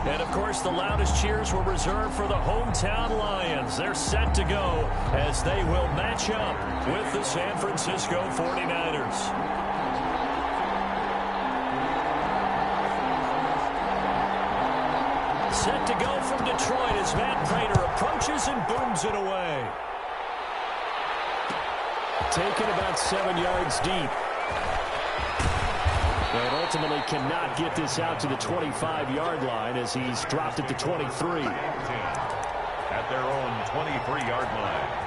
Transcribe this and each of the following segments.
And, of course, the loudest cheers were reserved for the hometown Lions. They're set to go as they will match up with the San Francisco 49ers. Set to go from Detroit as Matt Prater approaches and booms it away. Taken about 7 yards deep. And ultimately cannot get this out to the 25-yard line as he's dropped at the 23. At their own 23-yard line.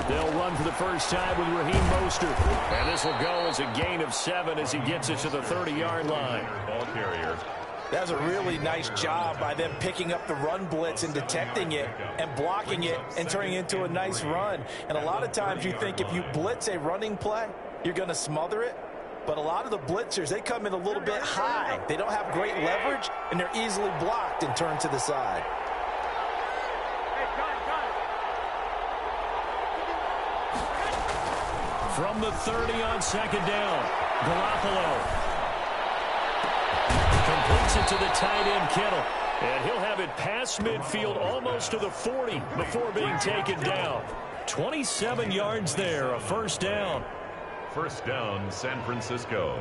They'll run for the first time with Raheem Mostert. And this will go as a gain of 7 as he gets it to the 30-yard line. Ball carrier. That was a really nice job by them picking up the run blitz and detecting it and blocking it and turning it into a nice run. And a lot of times you think if you blitz a running play, you're going to smother it. But a lot of the blitzers, they come in a little bit high. They don't have great leverage, and they're easily blocked and turned to the side. From the 30 on second down, Garoppolo completes it to the tight end, Kittle. And he'll have it past midfield almost to the 40 before being taken down. 27 yards there, a first down. First down, San Francisco.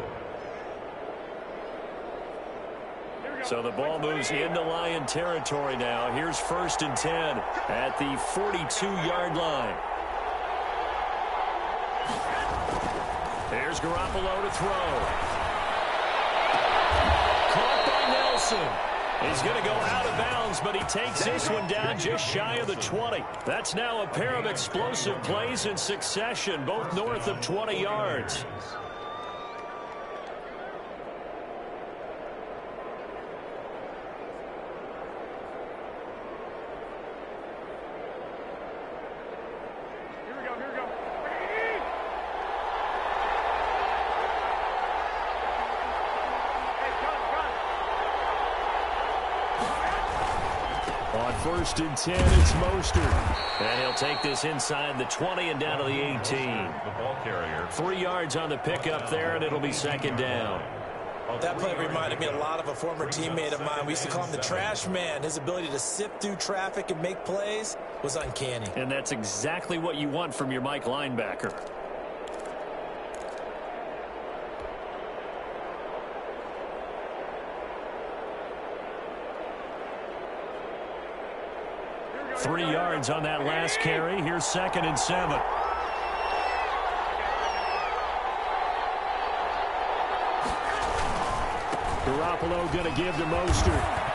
So the ball moves into Lion territory now. Here's 1st and 10 at the 42-yard line. Here's Garoppolo to throw. Caught by Nelson. He's going to go out of bounds, but he takes this one down just shy of the 20. That's now a pair of explosive plays in succession, both north of 20 yards. On 1st and 10, it's Mostert. And he'll take this inside the 20 and down to the 18. The ball carrier. 3 yards on the pickup there, and it'll be second down. That play reminded me a lot of a former teammate of mine. We used to call him the trash man. His ability to sift through traffic and make plays was uncanny. And that's exactly what you want from your Mike linebacker. Three yards on that last carry. Here's 2nd and 7. Garoppolo going to give to Mostert.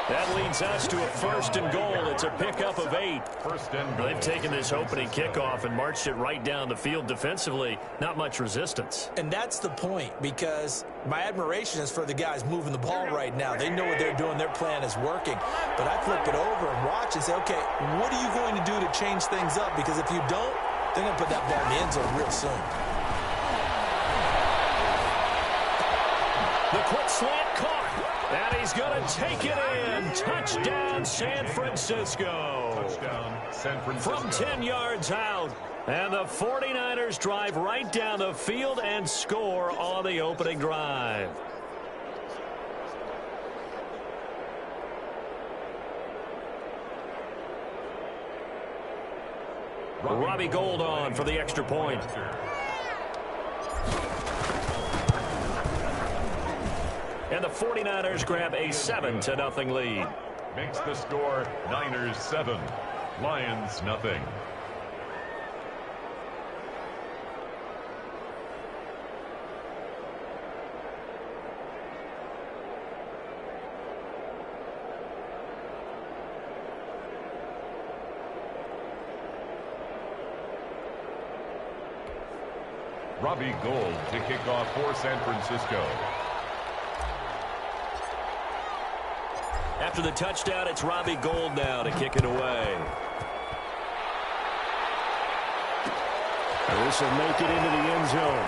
That leads us to a 1st and goal. It's a pickup of 8. 1st and goal. They've taken this opening kickoff and marched it right down the field defensively. Not much resistance. And that's the point, because my admiration is for the guys moving the ball right now. They know what they're doing. Their plan is working. But I flip it over and watch and say, okay, what are you going to do to change things up? Because if you don't, they're going to put that ball in the end zone real soon. The quick slant caught. And he's going to take it in. Touchdown, San Francisco. Touchdown, San Francisco. From 10 yards out. And the 49ers drive right down the field and score on the opening drive. Robbie Gould on for the extra point. And the 49ers grab a 7-0 lead. Makes the score Niners 7, Lions nothing. Robbie Gould to kick off for San Francisco. After the touchdown, it's Robbie Gould now to kick it away. And this will make it into the end zone.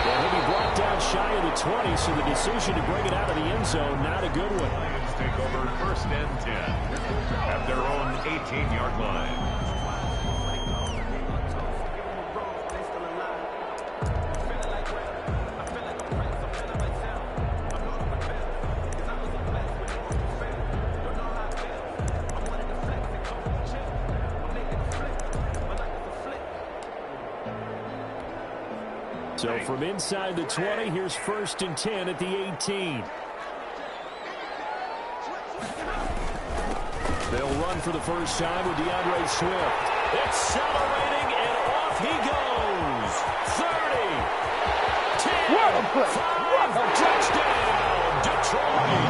And he'll be brought down shy of the 20, so the decision to bring it out of the end zone, not a good one. Lions take over 1st and 10 at their own 18-yard line. So from inside the 20, here's 1st and 10 at the 18. They'll run for the first time with DeAndre Swift. Accelerating, and off he goes. 30, 10, 5, touchdown, Detroit.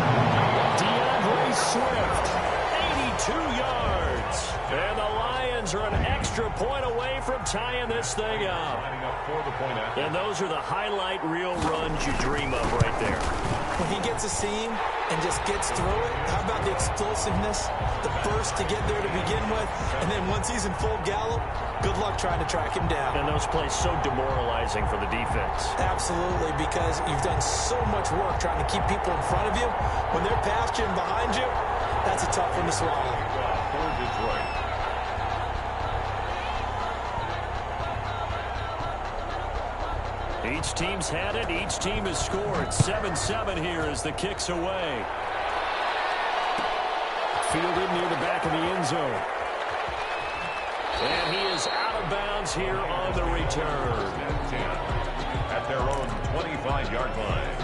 DeAndre Swift, 82 yards. And the Lions are an extra point away from tying this thing up. And those are the highlight reel runs you dream of right there. When he gets a seam and just gets through it, how about the explosiveness, the burst to get there to begin with, and then once he's in full gallop, good luck trying to track him down. And those plays so demoralizing for the defense. Absolutely, because you've done so much work trying to keep people in front of you. When they're past you and behind you, that's a tough one to swallow. For Detroit. Each team's had it. Each team has scored. 7-7 here as the kick's away. Fielded near the back of the end zone. And he is out of bounds here on the return. 10 at their own 25-yard line.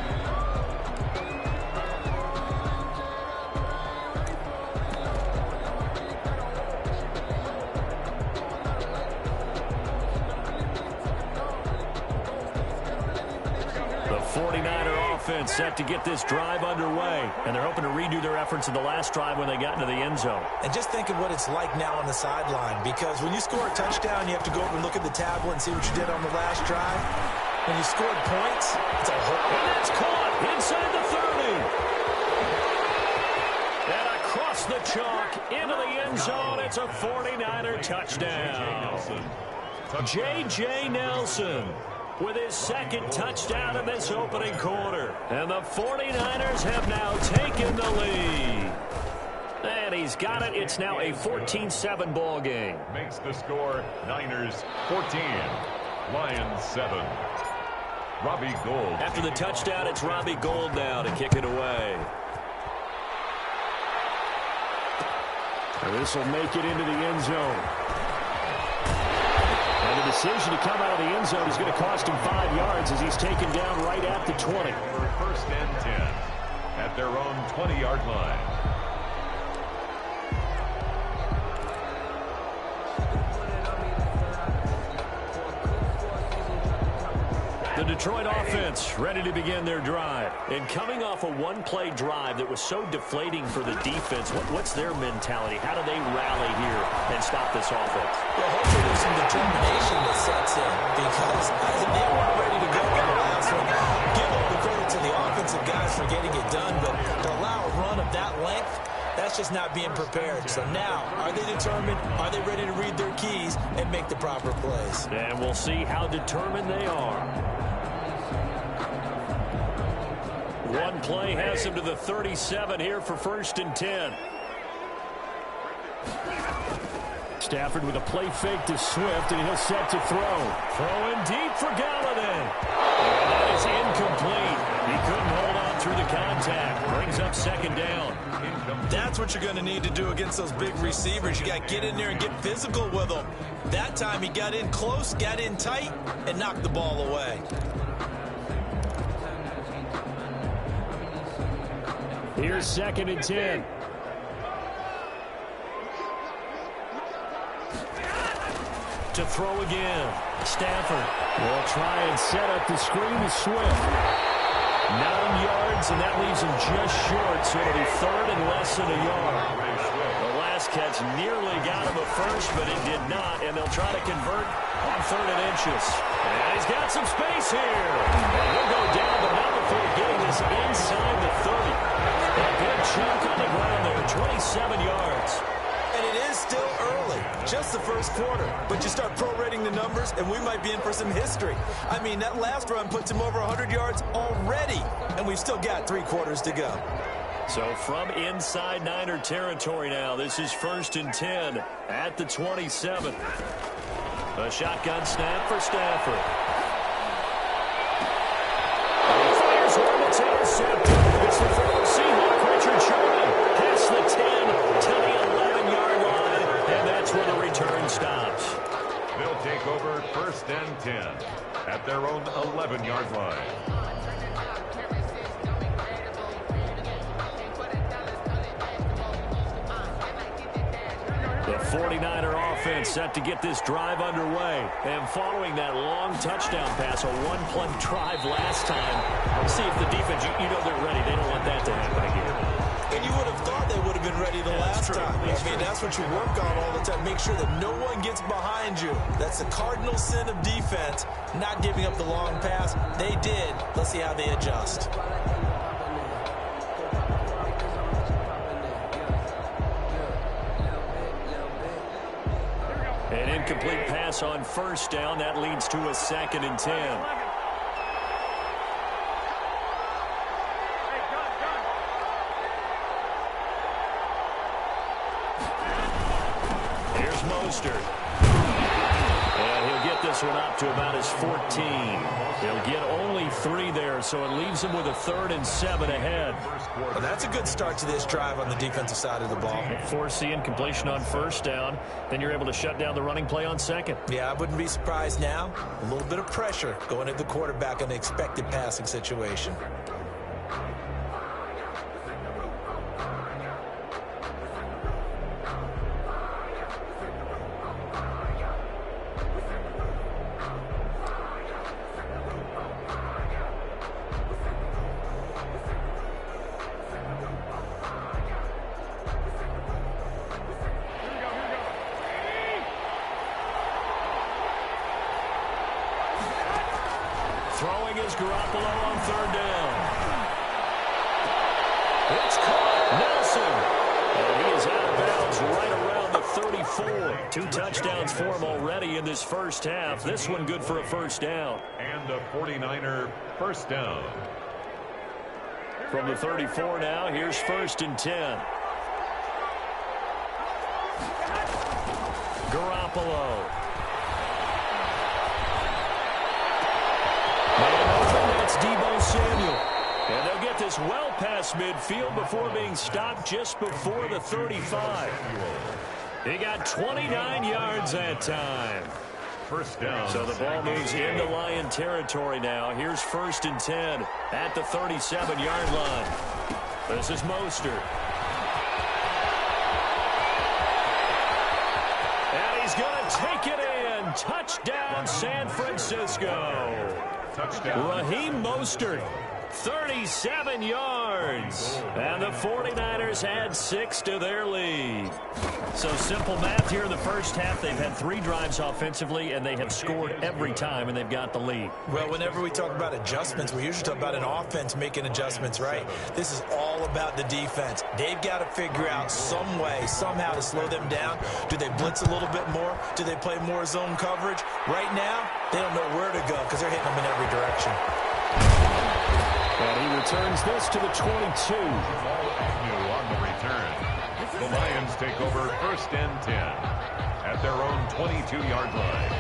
The 49er offense set to get this drive underway. And they're hoping to redo their efforts in the last drive when they got into the end zone. And just think of what it's like now on the sideline, because when you score a touchdown, you have to go over and look at the tablet and see what you did on the last drive. When you scored points, it's a whole... And that's caught inside the 30. And across the chalk into the end zone, it's a 49er touchdown. J.J. Nelson with his second touchdown in this opening quarter. And the 49ers have now taken the lead. And he's got it. It's now a 14-7 ball game. Makes the score Niners 14, Lions 7. Robbie Gould. After the touchdown, it's Robbie Gould now to kick it away. And this will make it into the end zone. And the decision to come out of the end zone is going to cost him 5 yards as he's taken down right at the 20. For 1st and 10 at their own 20-yard line. The Detroit offense ready to begin their drive. And coming off a one-play drive that was so deflating for the defense, what's their mentality? How do they rally here and stop this offense? Well, hopefully there's some determination that sets in, because they weren't ready to go in the last one. Give all the credit to the offensive guys for getting it done, but to allow a run of that length, that's just not being prepared. So now, are they determined? Are they ready to read their keys and make the proper plays? And we'll see how determined they are. One play has him to the 37 here for 1st and 10. Stafford with a play fake to Swift, and he'll set to throw. Throwing deep for Galladay. And that is incomplete. He couldn't hold on through the contact. Brings up 2nd down. That's what you're going to need to do against those big receivers. You got to get in there and get physical with them. That time he got in close, got in tight, and knocked the ball away. Here's 2nd and 10. To throw again. Stafford will try and set up the screen to Swift. 9 yards, and that leaves him just short, so it'll be 3rd and less than a yard. The last Wildcats nearly got him a first, but it did not, and they'll try to convert on 3rd and inches. And he's got some space here. And he'll go down, but not before getting this inside the 30. A good chunk on the ground there, 27 yards. And it is still early, just the first quarter. But you start prorating the numbers, and we might be in for some history. I mean, that last run puts him over 100 yards already, and we've still got 3 quarters to go. So from inside Niner territory now, this is 1st and 10 at the 27. A shotgun snap for Stafford. He fires one that's intercepted. It's the former Seahawk, Richard Sherman. Past the 10 to the 11-yard line, and that's where the return stops. They'll take over 1st and 10 at their own 11-yard line. The 49er offense set to get this drive underway. And following that long touchdown pass, a one-play drive last time, let's see if the defense, you know they're ready. They don't want that to happen again. And you would have thought they would have been ready the last time. I mean, that's what you work on all the time. Make sure that no one gets behind you. That's the cardinal sin of defense, not giving up the long pass. They did. Let's see how they adjust. An incomplete pass on 1st down. That leads to a 2nd and 10. Here's Mostert. And he'll get this one up to about his 14. He'll get only 3 there, so it leaves him with a 3rd and 7 ahead. Well, that's a good start to this drive on the defensive side of the ball. Force the incompletion on 1st down. Then you're able to shut down the running play on 2nd. Yeah, I wouldn't be surprised now. A little bit of pressure going at the quarterback in the expected passing situation. Throwing is Garoppolo on 3rd down. It's caught. Nelson. And he is out of bounds right around the 34. 2 touchdowns for him already in this first half. This one good for a 1st down. And a 49er 1st down. From the 34 now, here's 1st and 10. Garoppolo. That's Deebo Samuel. And they'll get this well past midfield before being stopped just before the 35. He got 29 yards that time. 1st down. So the ball moves into Lion territory now. Here's 1st and 10 at the 37-yard line. This is Mostert. And he's going to take it in. Touchdown, San Francisco. Touchdown. Raheem Mostert, 37 yards. And the 49ers add 6 to their lead. So simple math here in the first half. They've had 3 drives offensively, and they have scored every time, and they've got the lead. Well, whenever we talk about adjustments, we usually talk about an offense making adjustments, right? This is all about the defense. They've got to figure out some way, somehow to slow them down. Do they blitz a little bit more? Do they play more zone coverage? Right now, they don't know where to go because they're hitting them in every direction. And he returns this to the 22. Agnew on the return. The Lions take over 1st and 10 at their own 22-yard line.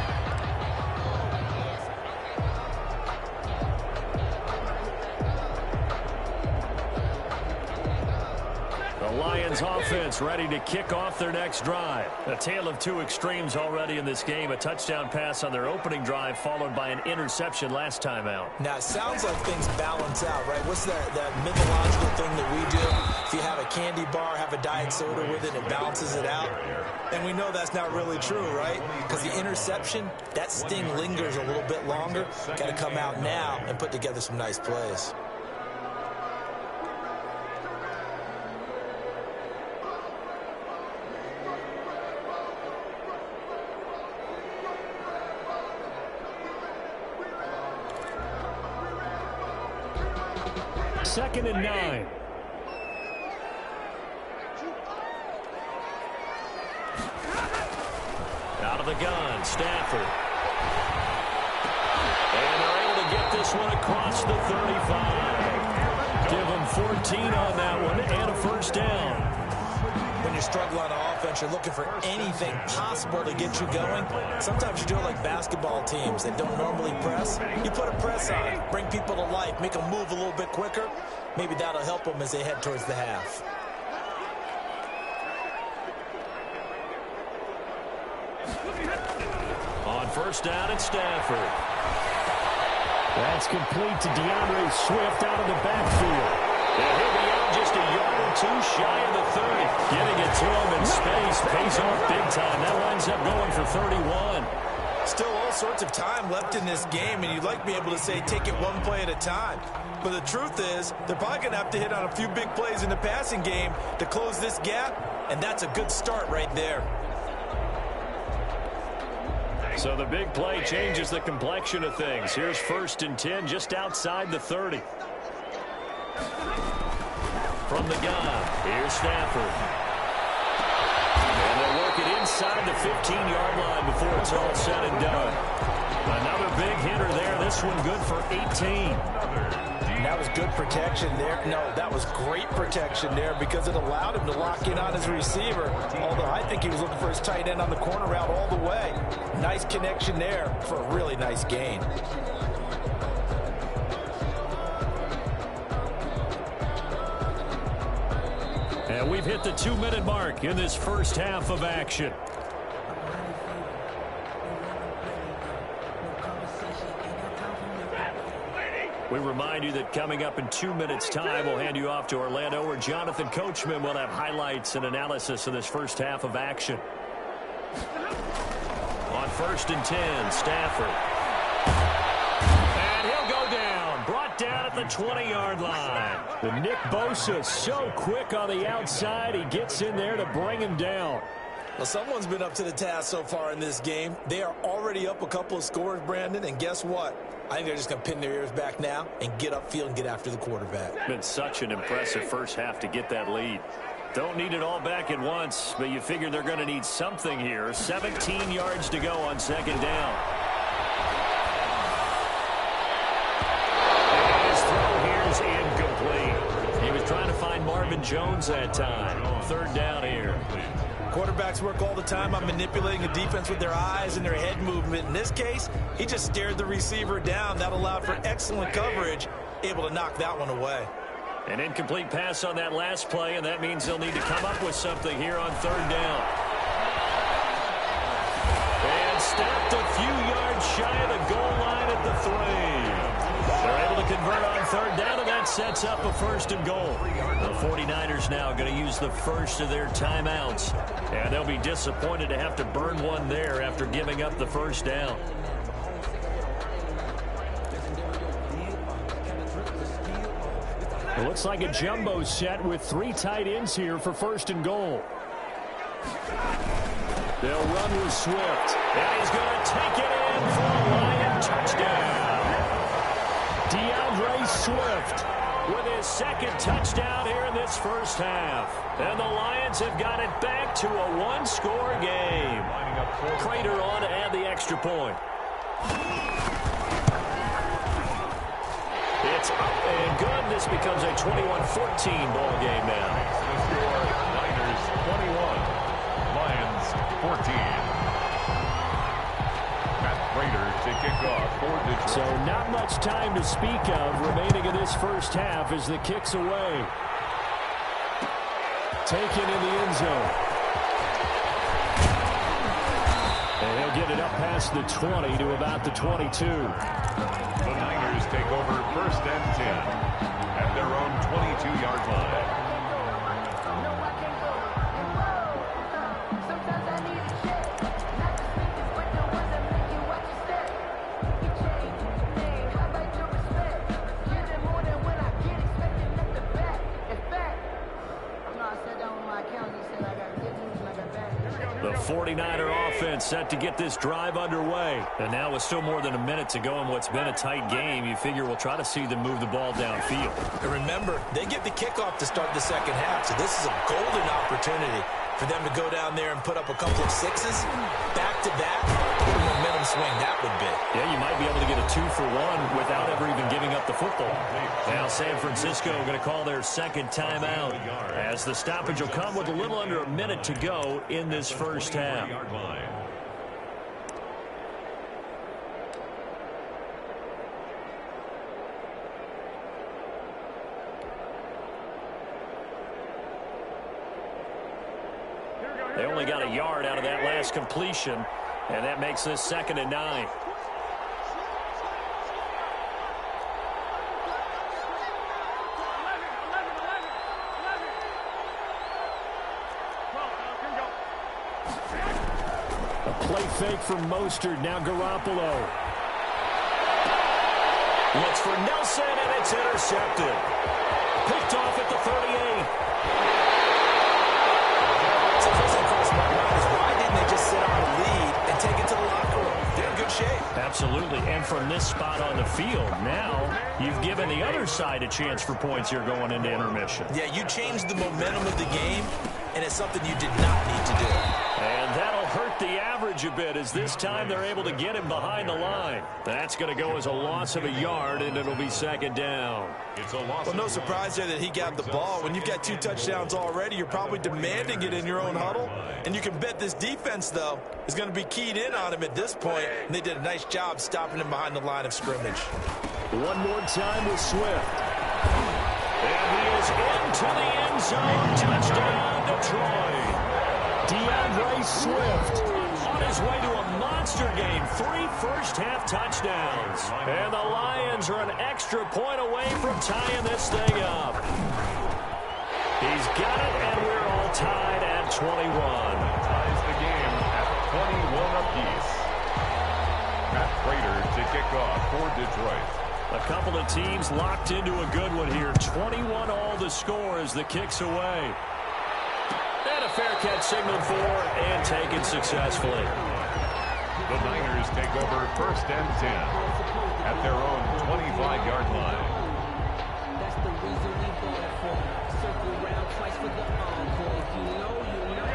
The Lions offense ready to kick off their next drive. A tale of 2 extremes already in this game. A touchdown pass on their opening drive followed by an interception last time out. Now, it sounds like things balance out, right? What's that mythological thing that we do? If you have a candy bar, have a diet soda with it, it balances it out. And we know that's not really true, right? Because the interception, that sting lingers a little bit longer. Got to come out now and put together some nice plays. 2nd and 9. Out of the gun, Stafford. And they're able to get this one across the 35. Give them 14 on that one and a first down. When you struggle on offense, you're looking for anything possible to get you going. Sometimes you do it like basketball teams that don't normally press. You put a press on, bring people to life, make them move a little bit quicker. Maybe that'll help them as they head towards the half. On first down, it's Stafford. That's complete to DeAndre Swift out of the backfield. And he'll be out just a yard or two shy of the 30. Getting it to him in space pays off big time. That winds up going for 31. Still all sorts of time left in this game, and you'd like to be able to say take it one play at a time. But the truth is, they're probably going to have to hit on a few big plays in the passing game to close this gap, and that's a good start right there. So the big play changes the complexion of things. Here's 1st and 10 just outside the 30. From the gun, here's Stafford. And they'll work it inside the 15-yard line before it's all said and done. Another big hitter there. This one good for 18. That was good protection there. No, that was great protection there because it allowed him to lock in on his receiver. Although I think he was looking for his tight end on the corner route all the way. Nice connection there for a really nice gain. And we've hit the 2-minute mark in this first half of action. We remind you that coming up in 2 minutes' time, we'll hand you off to Orlando, where Jonathan Coachman will have highlights and analysis of this first half of action. On 1st and 10, Stafford. And he'll go down. Brought down at the 20-yard line. The Nick Bosa so quick on the outside. He gets in there to bring him down. Well, someone's been up to the task so far in this game. They are already up a couple of scores, Brandon, and guess what? I think they're just going to pin their ears back now and get upfield and get after the quarterback. Been such an impressive first half to get that lead. Don't need it all back at once, but you figure they're going to need something here. 17 yards to go on 2nd down. And his throw here is incomplete. He was trying to find Marvin Jones that time. 3rd down here. Quarterbacks work all the time on manipulating a defense with their eyes and their head movement. In this case, he just stared the receiver down. That allowed for excellent coverage, able to knock that one away. An incomplete pass on that last play, and that means they'll need to come up with something here on 3rd down. And stopped a few yards shy of the goal line at the 3. They're able to convert on 3rd down, and that sets up a 1st and goal. The 49ers now going to use the first of their timeouts, and they'll be disappointed to have to burn one there after giving up the 1st down. It looks like a jumbo set with 3 tight ends here for 1st and goal. They'll run with Swift, and he's going to take it in for a Lion touchdown. DeAndre Swift with his 2nd touchdown here in this first half. And the Lions have got it back to a 1-score game. Crater on to add the extra point. It's up and good. This becomes a 21-14 ball game now. Niners 21, Lions 14. To kick off for Detroit. So not much time to speak of remaining in this first half as the kick's away. Taken in the end zone. And he'll get it up past the 20 to about the 22. The Niners take over 1st and 10 at their own 22-yard line. 49er offense set to get this drive underway. And now with still more than a minute to go in what's been a tight game, you figure we'll try to see them move the ball downfield. And remember, they get the kickoff to start the second half, so this is a golden opportunity for them to go down there and put up a couple of sixes back-to-back. What a momentum swing that would be. Yeah, you might be able to get a 2-for-1 without ever even giving up the football. Now San Francisco going to call their second timeout as the stoppage will come with a little under a minute to go in this first half. They only got a yard out of that last completion, and that makes this 2nd and 9. A play fake from Mostert. Now Garoppolo. Looks for Nelson, and it's intercepted. Picked off at the 38. So first thing across my mind is, why didn't they just sit on the lead and take it to the locker room? They're in good shape. Absolutely. And from this spot on the field, now you've given the other side a chance for points here going into intermission. Yeah, you changed the momentum of the game, and it's something you did not need to do. And that'll hurt the average a bit as this time they're able to get him behind the line. That's going to go as a loss of a yard, and it'll be 2nd down. It's a loss. Well, no surprise there that he got the ball. When you've got 2 touchdowns already, you're probably demanding it in your own huddle. And you can bet this defense, though, is going to be keyed in on him at this point. And they did a nice job stopping him behind the line of scrimmage. One more time with Swift. And he is into the end zone. Touchdown, Detroit. DeAndre Swift on his way to a monster game. 3 first-half touchdowns. And the Lions are an extra point away from tying this thing up. He's got it, and we're all tied at 21. Ties the game at 21 apiece. Matt Prater to kick off for Detroit. A couple of teams locked into a good one here. 21 all the score as the kick's away. And a fair catch signaled for and taken successfully. The Niners take over 1st and 10 at their own 25-yard line. That's the reason we bought for. Circle around twice for the encore.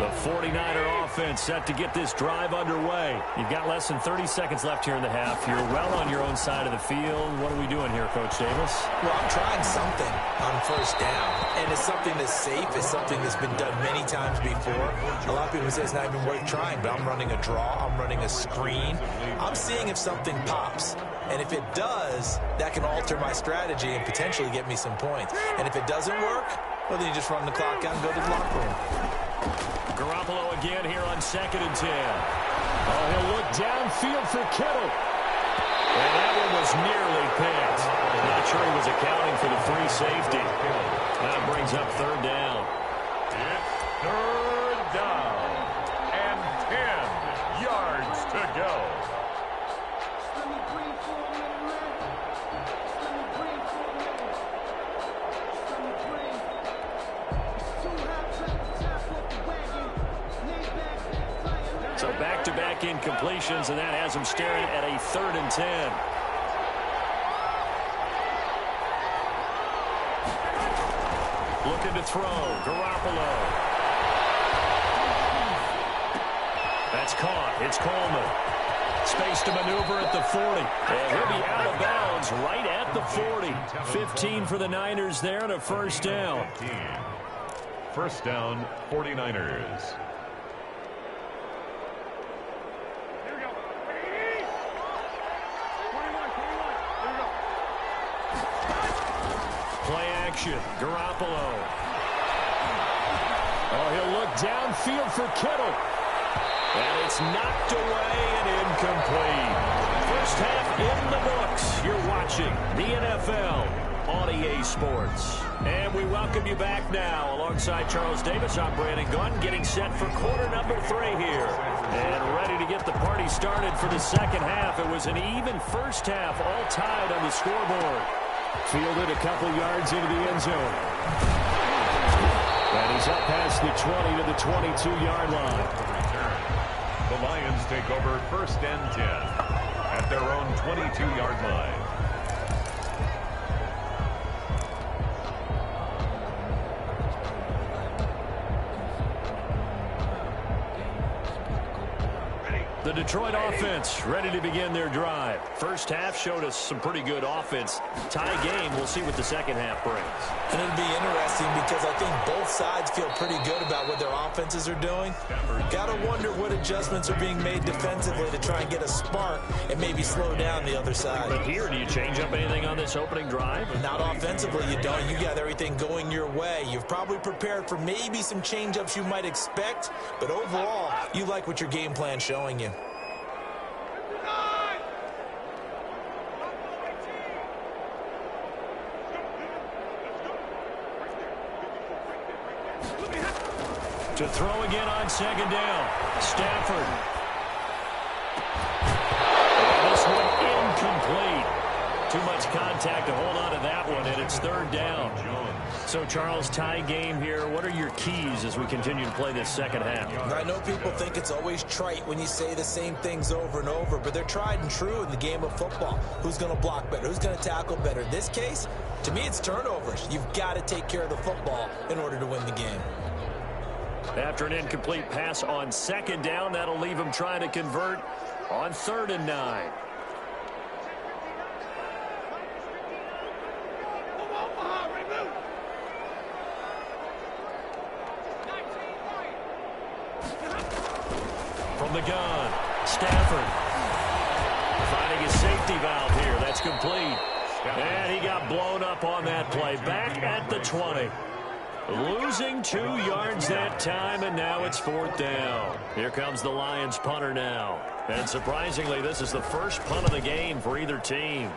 The 49er offense set to get this drive underway. You've got less than 30 seconds left here in the half. You're well on your own side of the field. What are we doing here, Coach Davis? Well, I'm trying something on 1st down. And it's something that's safe. It's something that's been done many times before. A lot of people say it's not even worth trying, but I'm running a draw. I'm running a screen. I'm seeing if something pops. And if it does, that can alter my strategy and potentially get me some points. And if it doesn't work, well, then you just run the clock out and go to the locker room. Garoppolo again here on 2nd and 10. Oh, he'll look downfield for Kittle. And that one was nearly picked. Not sure he was accounting for the free safety. That brings up 3rd down. It's 3rd down and 10 yards to go. So back-to-back incompletions, and that has him staring at a 3rd and 10. Looking to throw. Garoppolo. That's caught. It's Coleman. Space to maneuver at the 40. And he'll be out of bounds right at the 40. 15 for the Niners there and a 1st down. 1st down, 49ers. Play action. Garoppolo. Oh, he'll look downfield for Kittle. And it's knocked away and incomplete. First half in the books. You're watching the NFL on EA Sports. And we welcome you back now. Alongside Charles Davis, I'm Brandon Gunn, getting set for quarter number 3 here. And ready to get the party started for the second half. It was an even first half, all tied on the scoreboard. Fielded a couple yards into the end zone. And he's up past the 20 to the 22-yard line. The Lions take over 1st and 10 at their own 22-yard line. The Detroit offense ready to begin their drive. First half showed us some pretty good offense. Tie game, we'll see what the second half brings. And it'll be interesting because I think both sides feel pretty good about what their offenses are doing. Got to wonder what adjustments are being made defensively to try and get a spark and maybe slow down the other side. But here, do you change up anything on this opening drive? Not offensively, you don't. You got everything going your way. You've probably prepared for maybe some change-ups you might expect, but overall, you like what your game plan's showing you. To throw again on second down. Stafford. And this one incomplete. Too much contact to hold on to that one, and it's 3rd down. So, Charles, tie game here. What are your keys as we continue to play this second half? I know people think it's always trite when you say the same things over and over, but they're tried and true in the game of football. Who's going to block better? Who's going to tackle better? In this case, to me, it's turnovers. You've got to take care of the football in order to win the game. After an incomplete pass on second down, that'll leave him trying to convert on 3rd and 9. From the gun, Stafford finding his safety valve here. That's complete. And he got blown up on that play. Back at the 20. Losing 2 yards that time, and now it's 4th down. Here comes the Lions punter now. And surprisingly, this is the first punt of the game for either team.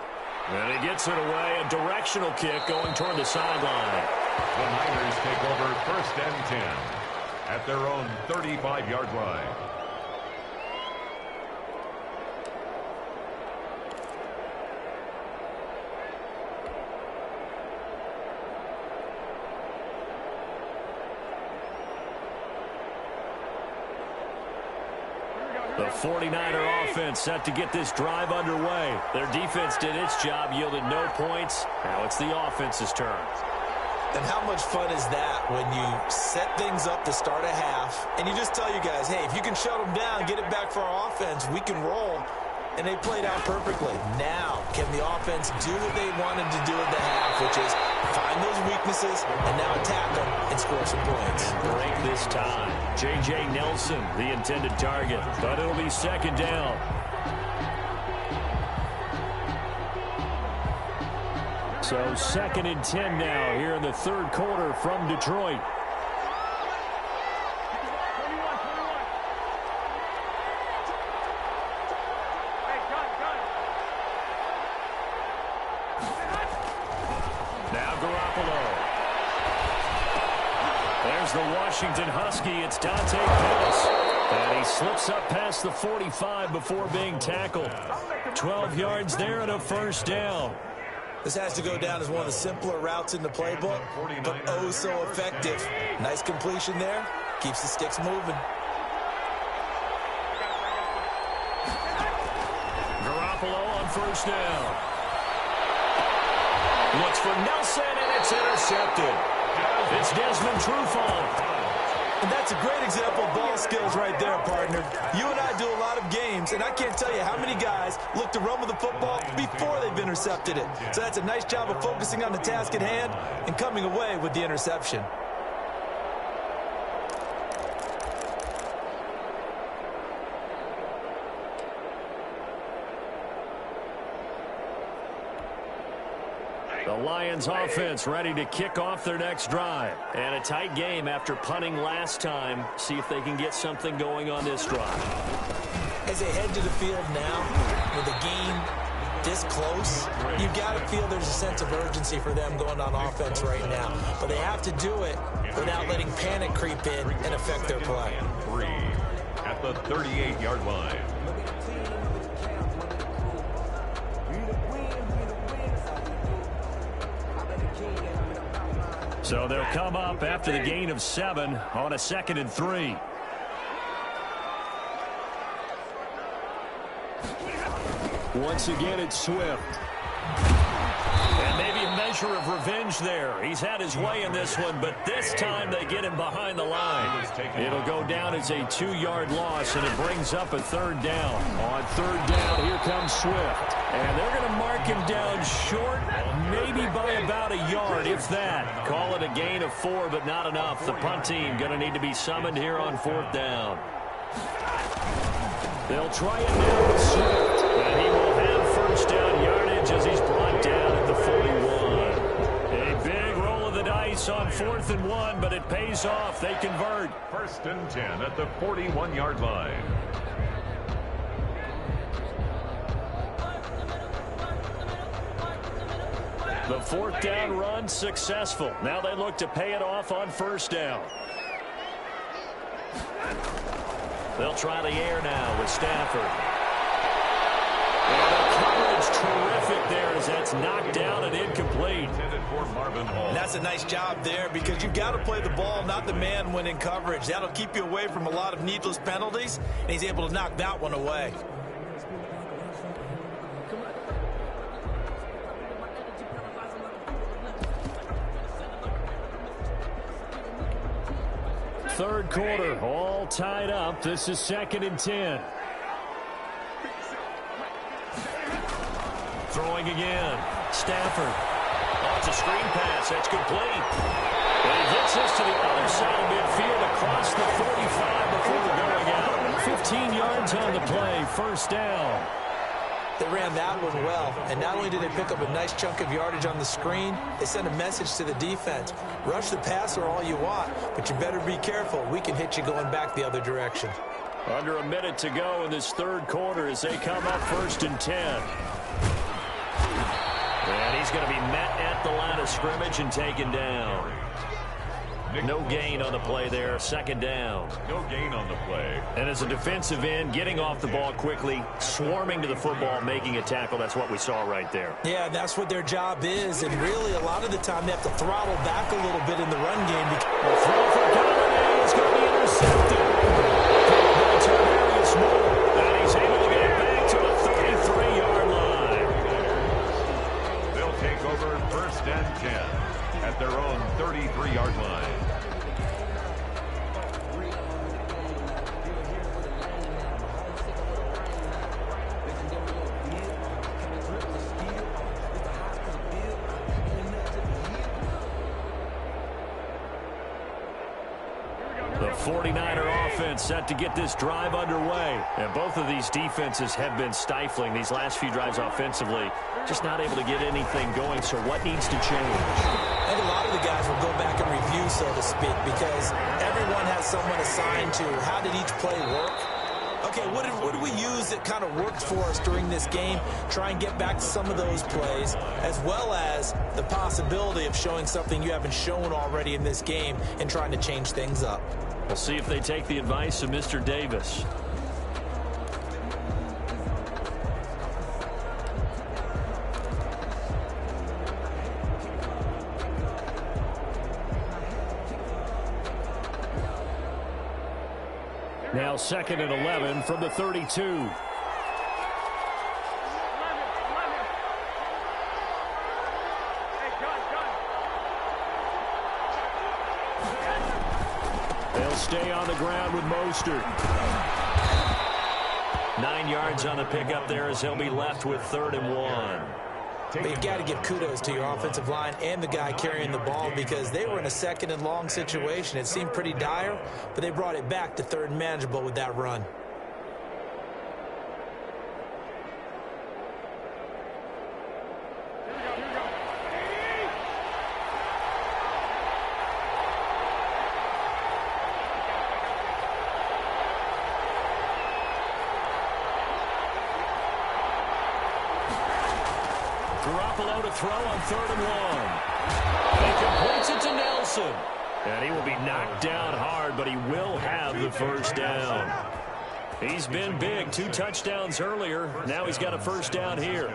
And he gets it away, a directional kick going toward the sideline. The Niners take over 1st and 10 at their own 35-yard line. The 49er offense set to get this drive underway. Their defense did its job, yielded no points. Now it's the offense's turn. And how much fun is that when you set things up to start a half, and you just tell you guys, hey, if you can shut them down, get it back for our offense, we can roll. And they played out perfectly. Now, can the offense do what they wanted to do at the half, which is find those weaknesses and now attack them and score some points? Break this time. J.J. Nelson, the intended target, but it'll be 2nd down. So 2nd and 10 now here in the 3rd quarter from Detroit. The Washington Husky, it's Dante Pettis. And he slips up past the 45 before being tackled. 12 yards there and a 1st down. This has to go down as one of the simpler routes in the playbook, but oh so effective. Nice completion there. Keeps the sticks moving. Garoppolo on 1st down. Looks for Nelson, and it's intercepted. It's Desmond Trufant. And that's a great example of ball skills right there, partner. You and I do a lot of games, and I can't tell you how many guys look to run with the football before they've intercepted it. So that's a nice job of focusing on the task at hand and coming away with the interception. The Lions offense ready to kick off their next drive. And a tight game after punting last time. See if they can get something going on this drive. As they head to the field now, with the game this close, you've got to feel there's a sense of urgency for them going on offense right now. But they have to do it without letting panic creep in and affect their play. 3 at the 38-yard line. So they'll come up after the gain of 7 on a 2nd and 3. Once again, it's Swift. And maybe a measure of revenge there. He's had his way in this one, but this time they get him behind the line. It'll go down as a 2-yard loss, and it brings up a 3rd down. On 3rd down, here comes Swift. And they're going to mark him down short, maybe by about a yard, if that. Call it a gain of 4, but not enough. The punt team going to need to be summoned here on 4th down. They'll try it now with Swift, and he will have 1st down yardage as he's brought down at the 41. A big roll of the dice on 4th and 1, but it pays off. They convert. 1st and 10 at the 41-yard line. The 4th down run successful. Now they look to pay it off on 1st down. They'll try the air now with Stafford. And the coverage terrific there as that's knocked down and incomplete. That's a nice job there because you've got to play the ball, not the man when in coverage. That'll keep you away from a lot of needless penalties, and he's able to knock that one away. Third quarter, all tied up. This is 2nd and 10. Throwing again. Stafford. Oh, it's a screen pass. That's complete. And he gets this to the other side of midfield across the 45 before going out. 15 yards on the play. 1st down. They ran that one well, and not only did they pick up a nice chunk of yardage on the screen, they sent a message to the defense. Rush the passer all you want, but you better be careful. We can hit you going back the other direction. Under a minute to go in this 3rd quarter as they come up 1st and 10. And he's going to be met at the line of scrimmage and taken down. No gain on the play there. 2nd down. No gain on the play. And as a defensive end, getting off the ball quickly, swarming to the football, making a tackle, that's what we saw right there. Yeah, that's what their job is. And really, a lot of the time, they have to throttle back a little bit in the run game. The throw for Galladay is going to be intercepted. And he's able to get it back to the 33-yard line. They'll take over 1st and 10 at their own 33-yard line. The 49er offense set to get this drive underway. And both of these defenses have been stifling these last few drives offensively. Just not able to get anything going. So what needs to change? I think a lot of the guys will go back and review, so to speak, because everyone has someone assigned to how did each play work. Okay, what did we use that kind of worked for us during this game? Try and get back to some of those plays, as well as the possibility of showing something you haven't shown already in this game and trying to change things up. We'll see if they take the advice of Mr. Davis. Now 2nd and 11 from the 32. They'll stay on the ground with Mostert. 9 yards on the pickup there as he'll be left with 3rd and 1. But you've got to give kudos to your offensive line and the guy carrying the ball because they were in a 2nd and long situation. It seemed pretty dire, but they brought it back to 3rd and manageable with that run. Garoppolo to throw on 3rd and 1. He completes it to Nelson. And he will be knocked down hard, but he will have the 1st down. He's been big. 2 touchdowns earlier. Now he's got a 1st down here.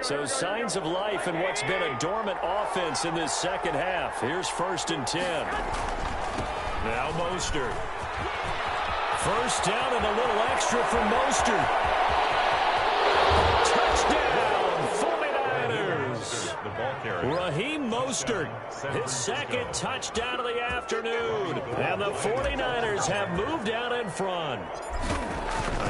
So signs of life in what's been a dormant offense in this 2nd half. Here's 1st and 10. Now Mostert. First down and a little extra for Mostert. Touchdown, 49ers. Raheem Mostert, his second touchdown of the afternoon. And the 49ers have moved out in front.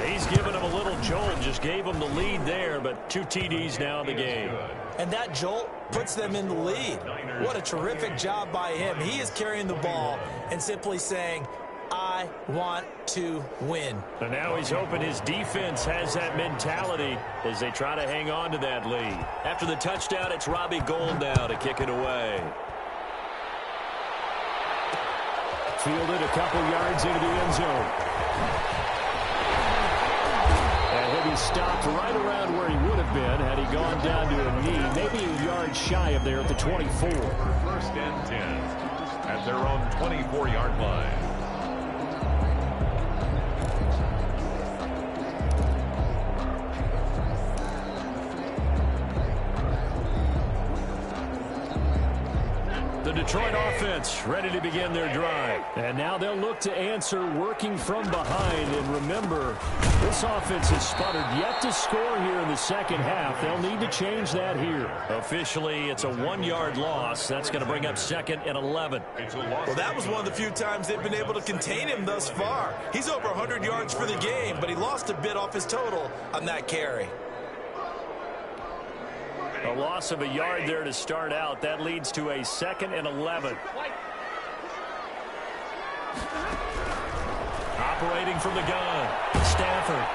He's given him a little jolt, just gave him the lead there, but 2 TDs now in the game. And that jolt puts them in the lead. What a terrific job by him. He is carrying the ball and simply saying, I want to win. And now he's hoping his defense has that mentality as they try to hang on to that lead. After the touchdown, it's Robbie Gould now to kick it away. Fielded a couple yards into the end zone. And he'll be stopped right around where he would have been had he gone down to a knee, maybe a yard shy of there at the 24. First and 10 at their own 24-yard line. The Detroit offense ready to begin their drive. And now they'll look to answer working from behind. And remember, this offense has sputtered yet to score here in the second half. They'll need to change that here. Officially, it's a 1-yard loss. That's going to bring up 2nd and 11. Well, that was one of the few times they've been able to contain him thus far. He's over 100 yards for the game, but he lost a bit off his total on that carry. A loss of a yard there to start out. That leads to a 2nd and 11. Operating from the gun, Stafford.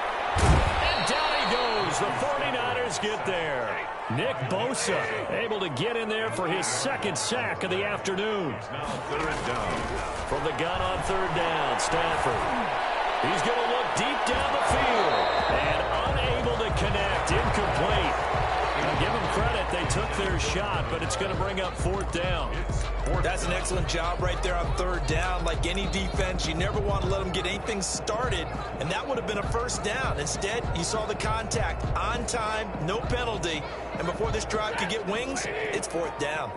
And down he goes. The 49ers get there. Nick Bosa able to get in there for his 2nd sack of the afternoon. Now 3rd down. From the gun on 3rd down, Stafford. He's going to look deep down the field. And unable to connect. Incomplete. Now give them credit. They took their shot, but it's going to bring up 4th down. That's an excellent job right there on 3rd down. Like any defense, you never want to let them get anything started, and that would have been a 1st down. Instead, you saw the contact on time, no penalty, and before this drive could get wings, it's 4th down.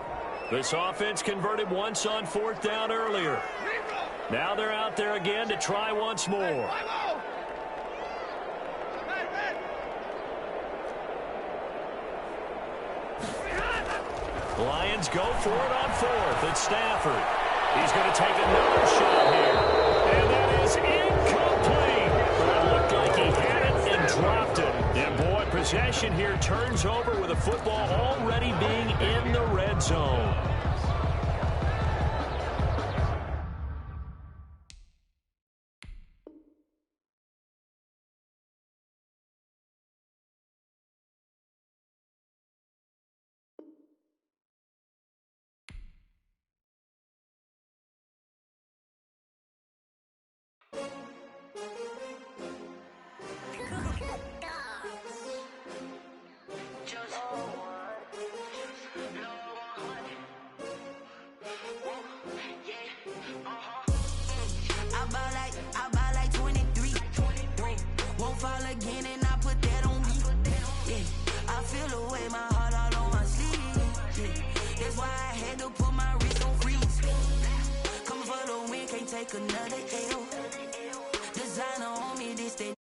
This offense converted once on 4th down earlier. Now they're out there again to try once more. Lions go for it on 4th. It's Stafford. He's going to take another shot here. And that is incomplete. It looked like he had it and dropped it. And boy, possession here turns over with the football already being in the red zone. Another L. Designer on me, this thing.